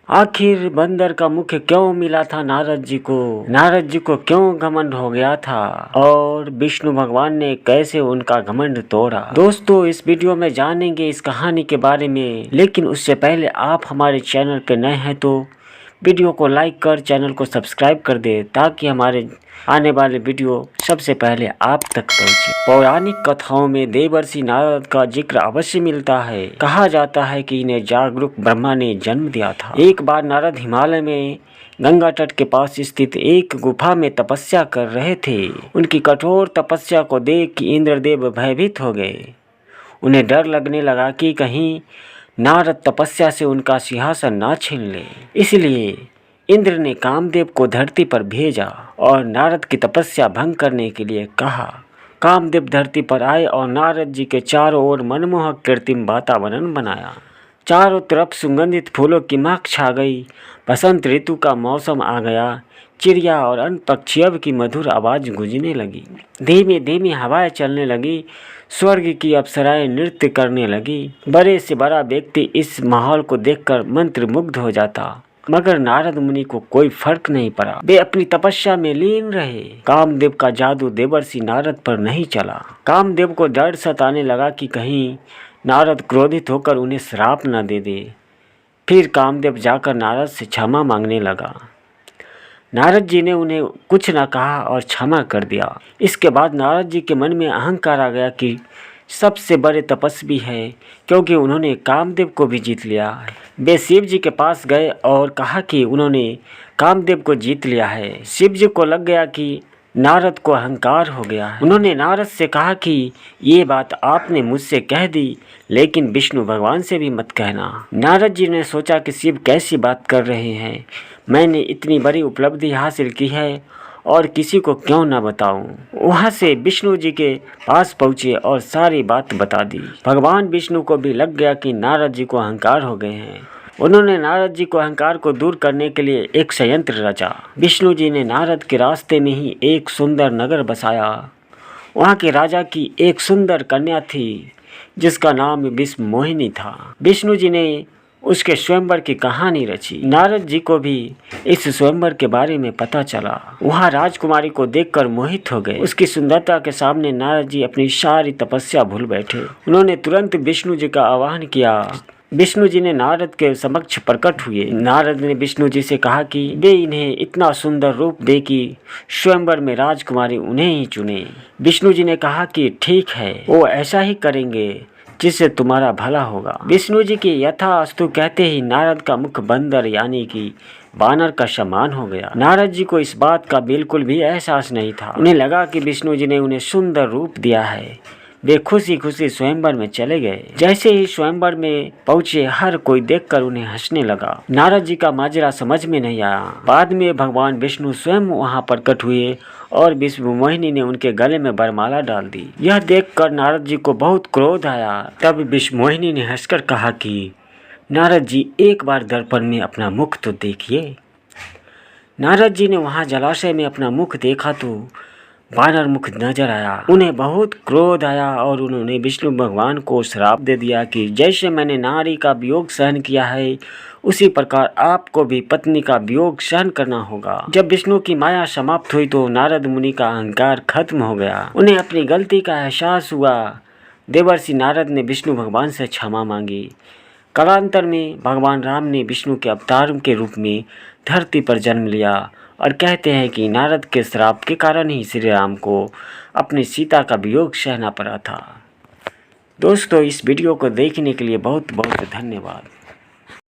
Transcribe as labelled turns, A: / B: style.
A: आखिर बंदर का मुख क्यों मिला था नारद जी को? नारद जी को क्यों घमंड हो गया था और विष्णु भगवान ने कैसे उनका घमंड तोड़ा? दोस्तों, इस वीडियो में जानेंगे इस कहानी के बारे में, लेकिन उससे पहले आप हमारे चैनल पर नए हैं तो वीडियो को लाइक कर चैनल को सब्सक्राइब कर दे ताकि हमारे आने वाले वीडियो सबसे पहले आप तक पहुंचे। पौराणिक कथाओं में देवर्षि नारद का जिक्र अवश्य मिलता है। कहा जाता है कि इन्हें जागरूक ब्रह्मा ने जन्म दिया था। एक बार नारद हिमालय में गंगा तट के पास स्थित एक गुफा में तपस्या कर रहे थे। उनकी कठोर तपस्या को देख इंद्रदेव भयभीत हो गए। उन्हें डर लगने लगा कि कहीं नारद तपस्या से उनका सिंहासन ना छीन ले। इसलिए इंद्र ने कामदेव को धरती पर भेजा और नारद की तपस्या भंग करने के लिए कहा। कामदेव धरती पर आए और नारद जी के चारों ओर मनमोहक कृत्रिम वातावरण बनाया। चारों तरफ सुगंधित फूलों की महक छा गई। बसंत ऋतु का मौसम आ गया। चिड़िया और अन्य पक्षियों की मधुर आवाज़ गूंजने लगी। धीमी धीमी हवाएं चलने लगी। स्वर्ग की अप्सराएं नृत्य करने लगी। बड़े से बड़ा व्यक्ति इस माहौल को देखकर मंत्रमुग्ध हो जाता, मगर नारद मुनि को कोई फर्क नहीं पड़ा। वे अपनी तपस्या में लीन रहे। कामदेव का जादू देवर्षि नारद पर नहीं चला। कामदेव को डर सताने लगा कि कहीं नारद क्रोधित होकर उन्हें श्राप न दे दे। फिर कामदेव जाकर नारद से क्षमा मांगने लगा। नारद जी ने उन्हें कुछ न कहा और क्षमा कर दिया। इसके बाद नारद जी के मन में अहंकार आ गया कि सबसे बड़े तपस्वी है, क्योंकि उन्होंने कामदेव को भी जीत लिया। वे शिव जी के पास गए और कहा कि उन्होंने कामदेव को जीत लिया है। शिव जी को लग गया कि नारद को अहंकार हो गया है। उन्होंने नारद से कहा कि ये बात आपने मुझसे कह दी, लेकिन विष्णु भगवान से भी मत कहना। नारद जी ने सोचा कि शिव कैसी बात कर रहे हैं। मैंने इतनी बड़ी उपलब्धि हासिल की है और किसी को क्यों ना बताऊं। वहां से विष्णु जी के पास पहुँचे और सारी बात बता दी। भगवान विष्णु को भी लग गया कि नारद जी को अहंकार हो गए हैं। उन्होंने नारद जी को अहंकार को दूर करने के लिए एक संयंत्र रचा। विष्णु जी ने नारद के रास्ते में ही एक सुंदर नगर बसाया। वहाँ के राजा की एक सुंदर कन्या थी जिसका नाम विश्व मोहिनी था। विष्णु जी ने उसके स्वयंवर की कहानी रची। नारद जी को भी इस स्वयंवर के बारे में पता चला। वहाँ राजकुमारी को देखकर मोहित हो गए। उसकी सुंदरता के सामने नारद जी अपनी सारी तपस्या भूल बैठे। उन्होंने तुरंत विष्णु जी का आह्वान किया। विष्णु जी ने नारद के समक्ष प्रकट हुए। नारद ने विष्णु जी से कहा कि वे इन्हें इतना सुंदर रूप दे कि स्वयंवर में राजकुमारी उन्हें ही चुने। विष्णु जी ने कहा कि ठीक है, वो ऐसा ही करेंगे जिससे तुम्हारा भला होगा। विष्णु जी के यथास्तु कहते ही नारद का मुख बंदर यानी कि बानर का समान हो गया। नारद जी को इस बात का बिल्कुल भी एहसास नहीं था। उन्हें लगा कि विष्णु जी ने उन्हें सुंदर रूप दिया है। वे खुशी खुशी स्वयंवर में चले गए। जैसे ही स्वयंवर में पहुंचे, हर कोई देखकर उन्हें हंसने लगा। नारद जी का माजरा समझ में नहीं आया। बाद में भगवान विष्णु स्वयं वहां प्रकट हुए और विश्व मोहिनी ने उनके गले में वरमाला डाल दी। यह देखकर नारद जी को बहुत क्रोध आया। तब विश्व मोहिनी ने हंसकर कहा कि नारद जी, एक बार दर्पण में अपना मुख तो देखिए। नारद जी ने वहां जलाशय में अपना मुख देखा तो वानर मुख नजर आया। उन्हें बहुत क्रोध आया और उन्होंने विष्णु भगवान को श्राप दे दिया कि जैसे मैंने नारी का वियोग सहन किया है, उसी प्रकार आपको भी पत्नी का वियोग सहन करना होगा। जब विष्णु की माया समाप्त हुई तो नारद मुनि का अहंकार खत्म हो गया। उन्हें अपनी गलती का एहसास हुआ। देवर्षि नारद ने विष्णु भगवान से क्षमा मांगी। कालांतर में भगवान राम ने विष्णु के अवतार के रूप में धरती पर जन्म लिया और कहते हैं कि नारद के श्राप के कारण ही श्री राम को अपनी सीता का वियोग सहना पड़ा था। दोस्तों, इस वीडियो को देखने के लिए बहुत बहुत धन्यवाद।